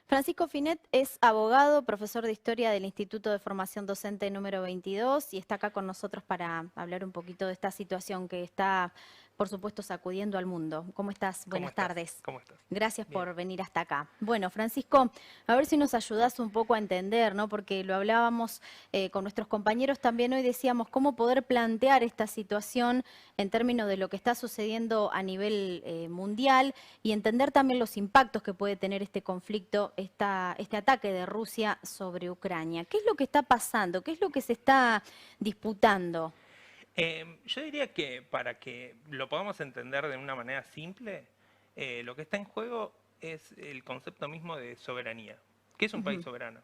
Francisco Finet es abogado, profesor de Historia del Instituto de Formación Docente número 22 y está acá con nosotros para hablar un poquito de esta situación que está, por supuesto, sacudiendo al mundo. ¿Cómo estás? ¿Cómo Buenas estás? tardes. ¿Cómo estás? Gracias Bien. por venir hasta acá. Bueno, Francisco, a ver si nos ayudás un poco a entender, ¿no? Porque lo hablábamos con nuestros compañeros también hoy, decíamos cómo poder plantear esta situación en términos de lo que está sucediendo a nivel mundial y entender también los impactos que puede tener este conflicto, este ataque de Rusia sobre Ucrania. ¿Qué es lo que está pasando? ¿Qué es lo que se está disputando? Yo diría que para que lo podamos entender de una manera simple, lo que está en juego es el concepto mismo de soberanía. ¿Qué es un país Ujú. soberano?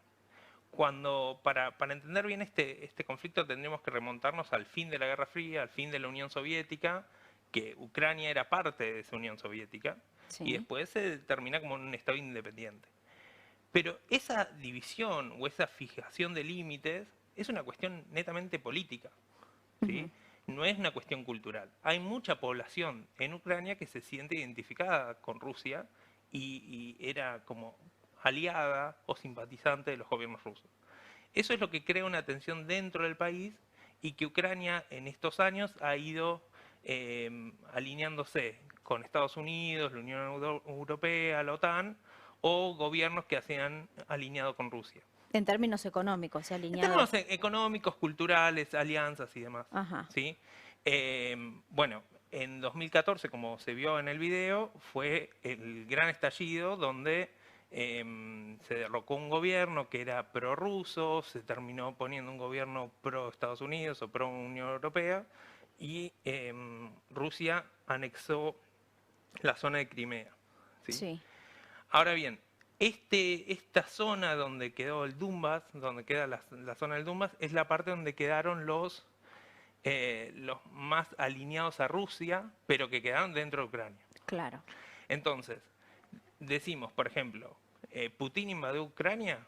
Para entender bien este conflicto tendríamos que remontarnos al fin de la Guerra Fría, al fin de la Unión Soviética, que Ucrania era parte de esa Unión Soviética, y Sí. después se termina como un Estado independiente. Pero esa división o esa fijación de límites es una cuestión netamente política. Ujú. ¿Sí? No es una cuestión cultural. Hay mucha población en Ucrania que se siente identificada con Rusia y era como aliada o simpatizante de los gobiernos rusos. Eso es lo que crea una tensión dentro del país y que Ucrania en estos años ha ido alineándose con Estados Unidos, la Unión Europea, la OTAN o gobiernos que se han alineado con Rusia. En términos económicos, se ha En alineado. términos económicos, culturales, alianzas y demás. Ajá. ¿Sí? Bueno, en 2014, como se vio en el video, fue el gran estallido donde se derrocó un gobierno que era prorruso, se terminó poniendo un gobierno pro Estados Unidos o pro Unión Europea y Rusia anexó la zona de Crimea. ¿Sí? Sí. Ahora bien, esta zona donde quedó el Donbass, donde queda la zona del Donbass, es la parte donde quedaron los más alineados a Rusia, pero que quedaron dentro de Ucrania. Claro. Entonces, decimos, por ejemplo, ¿Putin invadió Ucrania?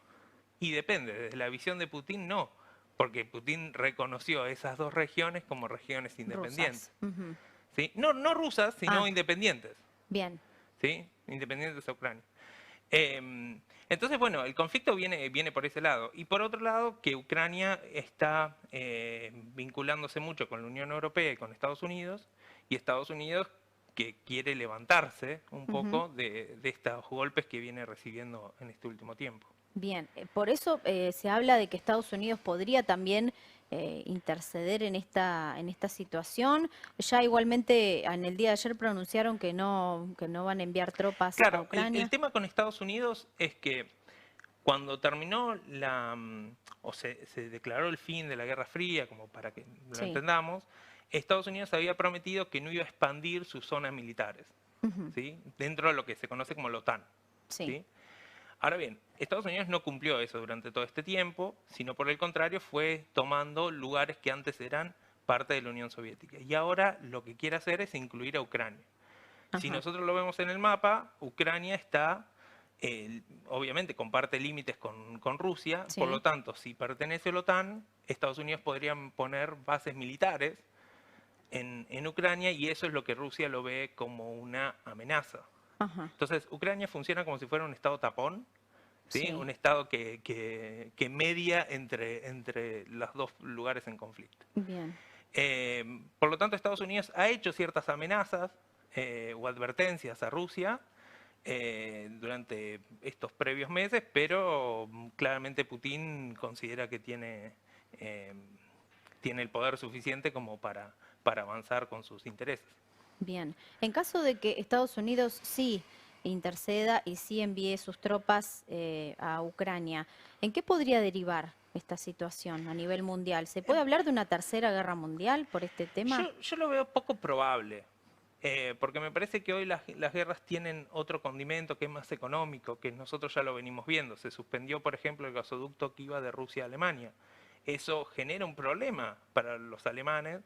Y depende, desde la visión de Putin no, porque Putin reconoció esas dos regiones como regiones independientes. Rusas. Ujú. ¿Sí? No, no rusas, sino Ah, independientes. bien. ¿Sí? Independientes de Ucrania. Entonces, bueno, el conflicto viene por ese lado. Y por otro lado, que Ucrania está vinculándose mucho con la Unión Europea y con Estados Unidos, y Estados Unidos que quiere levantarse un Ujú. poco de estos golpes que viene recibiendo en este último tiempo. Bien, por eso se habla de que Estados Unidos podría también interceder en esta situación. Ya igualmente en el día de ayer pronunciaron que no van a enviar tropas a Claro, el Ucrania. tema con Estados Unidos es que cuando terminó o se declaró el fin de la Guerra Fría, como para que lo Sí. entendamos, Estados Unidos había prometido que no iba a expandir sus zonas militares, Ujú. ¿sí? Dentro de lo que se conoce como la OTAN. Sí. ¿Sí? Ahora bien, Estados Unidos no cumplió eso durante todo este tiempo, sino por el contrario fue tomando lugares que antes eran parte de la Unión Soviética. Y ahora lo que quiere hacer es incluir a Ucrania. Si Ajá. nosotros lo vemos en el mapa, Ucrania está, obviamente comparte límites con Rusia, por lo Sí. tanto, si pertenece a la OTAN, Estados Unidos podrían poner bases militares en Ucrania y eso es lo que Rusia lo ve como una amenaza. Ajá. Entonces, Ucrania funciona como si fuera un estado tapón, ¿sí? Sí. Un estado que media entre los dos lugares en conflicto. Bien. Por lo tanto, Estados Unidos ha hecho ciertas amenazas o advertencias a Rusia durante estos previos meses, pero claramente Putin considera que eh, tiene el poder suficiente como para avanzar con sus intereses. Bien. En caso de que Estados Unidos sí interceda y sí envíe sus tropas a Ucrania, ¿en qué podría derivar esta situación a nivel mundial? ¿Se puede hablar de una tercera guerra mundial por este tema? Yo lo veo poco probable, porque me parece que hoy las guerras tienen otro condimento que es más económico, que nosotros ya lo venimos viendo. Se suspendió, por ejemplo, el gasoducto que iba de Rusia a Alemania. Eso genera un problema para los alemanes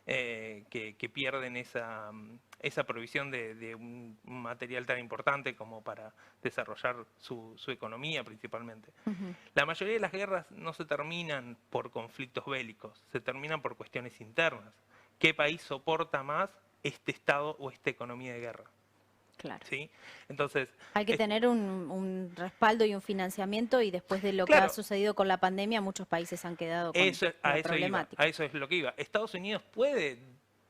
que pierden esa provisión de un material tan importante como para desarrollar su economía principalmente. Ujú. La mayoría de las guerras no se terminan por conflictos bélicos, se terminan por cuestiones internas. ¿Qué país soporta más este estado o esta economía de guerra? Claro. ¿sí? Entonces, Hay que tener un respaldo y un financiamiento y después de lo que ha claro, sucedido con la pandemia, muchos países han quedado con a la eso iba, a problemática. eso es lo que iba. Estados Unidos puede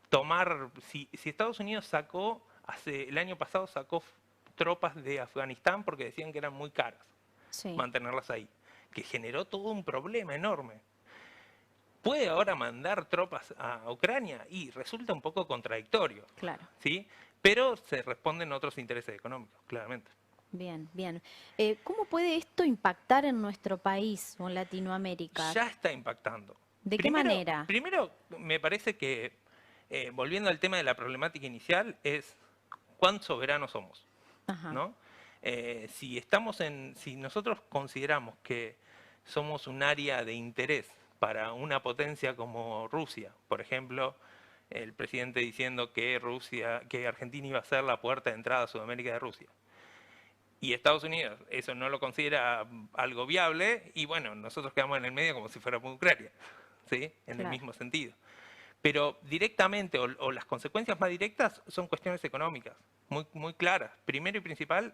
tomar, si Estados Unidos sacó, el año pasado sacó tropas de Afganistán porque decían que eran muy caras Sí, mantenerlas ahí, que generó todo un problema enorme. Puede ahora mandar tropas a Ucrania y resulta un poco contradictorio, claro. ¿sí? Pero se responden otros intereses económicos, claramente. Bien, bien. ¿Cómo puede esto impactar en nuestro país o en Latinoamérica? Ya está impactando. ¿De qué Primero, manera? primero me parece que, volviendo al tema de la problemática inicial, es cuán soberanos somos, Ajá. ¿no? Si nosotros consideramos que somos un área de interés para una potencia como Rusia, por ejemplo, el presidente diciendo que Argentina iba a ser la puerta de entrada a Sudamérica de Rusia, y Estados Unidos eso no lo considera algo viable, y bueno, nosotros quedamos en el medio como si fuéramos Ucrania, ¿sí? En el Claro. mismo sentido. Pero directamente, o las consecuencias más directas, son cuestiones económicas, muy, muy claras. Primero y principal,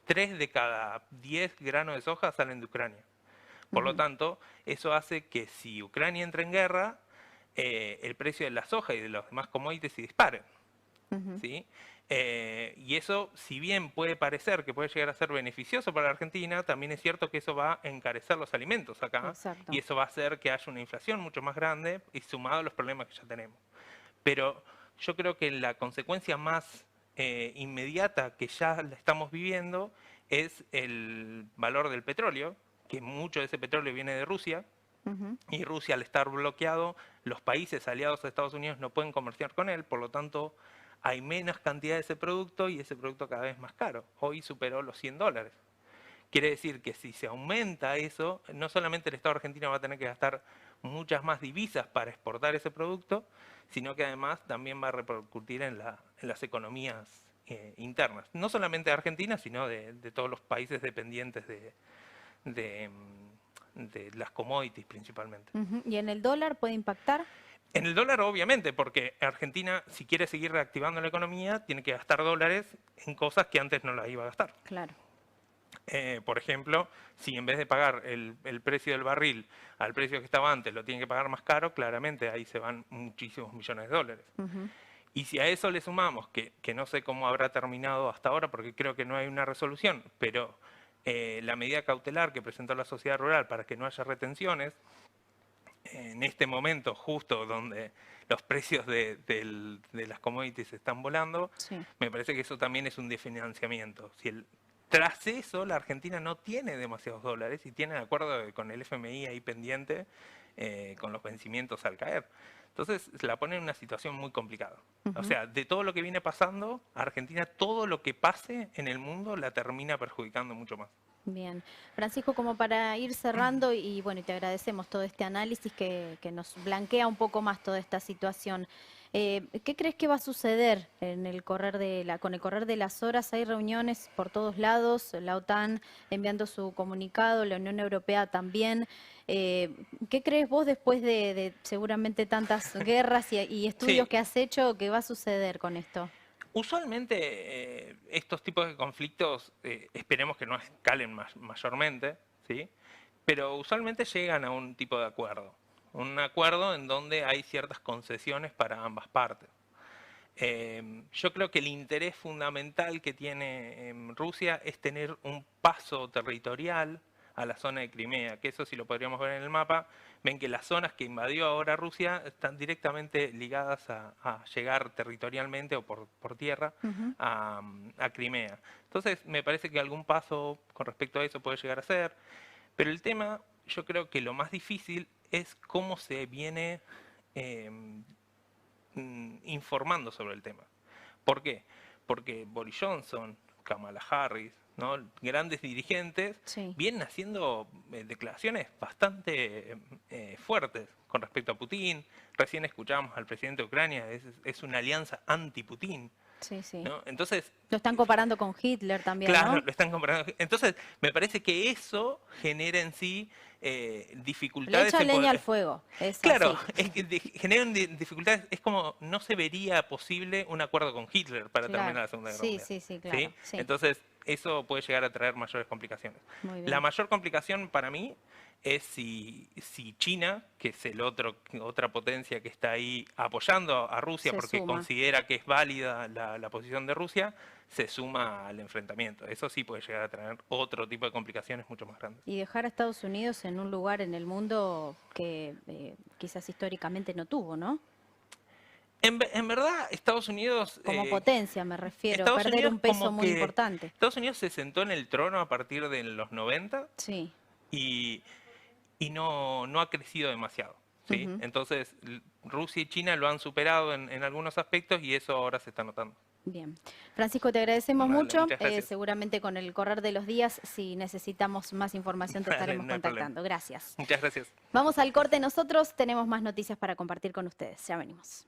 3 de cada 10 granos de soja salen de Ucrania. Por lo Ujú, tanto, eso hace que si Ucrania entra en guerra, el precio de la soja y de los demás commodities se disparen. ujú. ¿Sí? Y eso, si bien puede parecer que puede llegar a ser beneficioso para la Argentina, también es cierto que eso va a encarecer los alimentos acá y Exacto. eso va a hacer que haya una inflación mucho más grande y sumado a los problemas que ya tenemos. Pero yo creo que la consecuencia más inmediata que ya la estamos viviendo es el valor del petróleo, que mucho de ese petróleo viene de Rusia, Ujú. y Rusia, al estar bloqueado, los países aliados a Estados Unidos no pueden comerciar con él, por lo tanto hay menos cantidad de ese producto y ese producto cada vez más caro. Hoy superó los $100. Quiere decir que si se aumenta eso, no solamente el Estado argentino va a tener que gastar muchas más divisas para exportar ese producto, sino que además también va a repercutir en las economías internas. No solamente de Argentina, sino de todos los países dependientes de, de las commodities principalmente. Ujú. ¿Y en el dólar puede impactar? En el dólar, obviamente, porque Argentina, si quiere seguir reactivando la economía, tiene que gastar dólares en cosas que antes no las iba a gastar. Claro. Por ejemplo, si en vez de pagar el precio del barril al precio que estaba antes, lo tiene que pagar más caro, claramente ahí se van muchísimos millones de dólares. Ujú. Y si a eso le sumamos, que no sé cómo habrá terminado hasta ahora, porque creo que no hay una resolución, pero la medida cautelar que presentó la sociedad rural para que no haya retenciones, en este momento justo donde los precios de las commodities están volando, Sí. me parece que eso también es un desfinanciamiento. Tras eso, la Argentina no tiene demasiados dólares y tiene de acuerdo con el FMI ahí pendiente con los vencimientos al caer. Entonces la pone en una situación muy complicada. O Ujú. sea, de todo lo que viene pasando, Argentina, todo lo que pase en el mundo la termina perjudicando mucho más. Bien. Francisco, como para ir cerrando, y bueno, y te agradecemos todo este análisis que nos blanquea un poco más toda esta situación. ¿Qué crees que va a suceder en el con el correr de las horas? Hay reuniones por todos lados, la OTAN enviando su comunicado, la Unión Europea también. Eh, ¿Qué crees vos después de seguramente tantas guerras y estudios Sí, que has hecho que va a suceder con esto? usualmente estos tipos de conflictos esperemos que no escalen mayormente, ¿sí? Pero usualmente llegan a un tipo de acuerdo. Un acuerdo en donde hay ciertas concesiones para ambas partes. Yo creo que el interés fundamental que tiene Rusia es tener un paso territorial a la zona de Crimea, que eso si lo podríamos ver en el mapa, ven que las zonas que invadió ahora Rusia están directamente ligadas a llegar territorialmente o por tierra Ujú. a Crimea. Entonces me parece que algún paso con respecto a eso puede llegar a ser, pero el tema, yo creo que lo más difícil es cómo se viene eh, informando sobre el tema. ¿Por qué? Porque Boris Johnson, Kamala Harris, ¿no? Grandes dirigentes Sí. vienen haciendo declaraciones bastante fuertes con respecto a Putin. Recién escuchamos al presidente de Ucrania, es una alianza anti-Putin. Sí, sí. ¿no? Entonces, Lo están comparando con Hitler también, claro, ¿no? lo están comparando. Entonces, me parece que eso genera en sí Le dificultades echan en leña al poder... fuego, es Claro, así. es que generan dificultades, es como no se vería posible un acuerdo con Hitler para Claro. terminar la Segunda Guerra Sí, Mundial. sí, sí, ¿Sí? claro. Sí, Entonces, eso puede llegar a traer mayores complicaciones. muy La bien. mayor complicación para mí es si China, que es otra potencia que está ahí apoyando a Rusia Se porque suma. considera que es válida la posición de Rusia, se suma al enfrentamiento. Eso sí puede llegar a traer otro tipo de complicaciones mucho más grandes. Y dejar a Estados Unidos en un lugar en el mundo que quizás históricamente no tuvo, ¿no? En verdad, Como potencia me refiero, perder un peso muy importante. Estados Unidos se sentó en el trono a partir de los 90 Sí. y, y no ha crecido demasiado. ¿Sí? Ujú. Entonces, Rusia y China lo han superado en algunos aspectos y eso ahora se está notando. Bien. Francisco, te agradecemos Vale, mucho. muchas gracias. Seguramente con el correr de los días, si necesitamos más información, te Vale, estaremos no hay problema. contactando. Gracias. Muchas gracias. Vamos al corte. Nosotros tenemos más noticias para compartir con ustedes. Ya venimos.